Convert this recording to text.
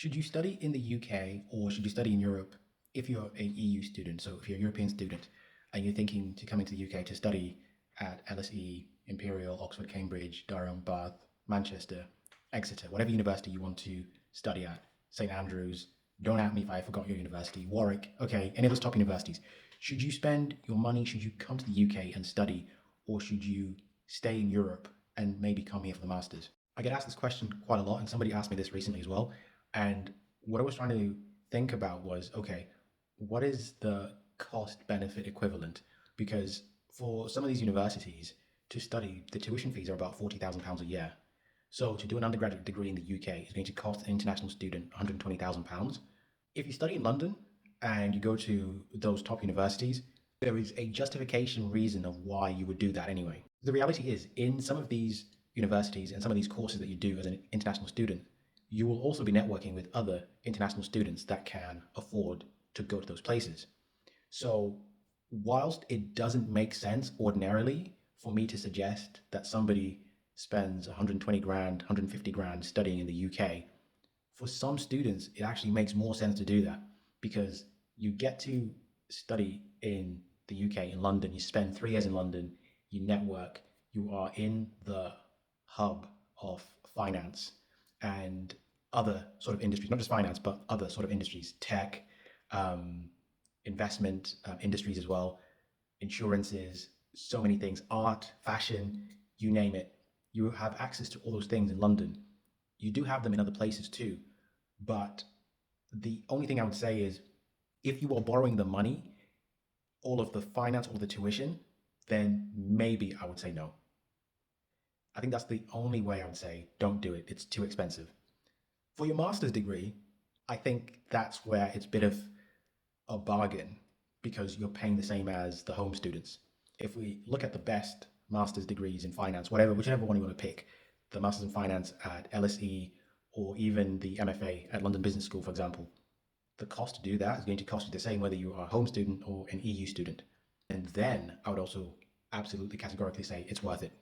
Should you study in the UK or should you study in Europe if you're an EU student? So if you're a European student and you're thinking to come into the UK to study at LSE, Imperial, Oxford, Cambridge, Durham, Bath, Manchester, Exeter, whatever university you want to study at, St Andrews, don't at me if I forgot your university, Warwick, okay, any of those top universities. Should you spend your money, should you come to the UK and study, or should you stay in Europe and maybe come here for the masters? I get asked this question quite a lot, and somebody asked me this recently as well. And what I was trying to think about was, okay, what is the cost benefit equivalent? Because for some of these universities to study, the tuition fees are about £40,000 a year. So to do an undergraduate degree in the UK is going to cost an international student £120,000. If you study in London and you go to those top universities, there is a justification reason of why you would do that anyway. The reality is, in some of these universities and some of these courses that you do as an international student, you will also be networking with other international students that can afford to go to those places. So, whilst it doesn't make sense ordinarily for me to suggest that somebody spends 120 grand, 150 grand studying in the UK, for some students, it actually makes more sense to do that because you get to study in the UK, in London, you spend 3 years in London, you network, you are in the hub of finance and other sort of industries, not just finance, but other sort of industries, tech, um, investment industries as well, insurances, so many things, art, fashion, you name it. You have access to all those things in London. You do have them in other places too. But the only thing I would say is if you are borrowing the money, all of the finance, all of the tuition, then maybe I would say no. I think that's the only way I would say don't do it. It's too expensive. For your master's degree, I think that's where it's a bit of a bargain because you're paying the same as the home students. If we look at the best master's degrees in finance, whichever one you want to pick, the master's in finance at LSE or even the MFA at London Business School, for example, the cost to do that is going to cost you the same whether you are a home student or an EU student. And then I would also absolutely categorically say it's worth it.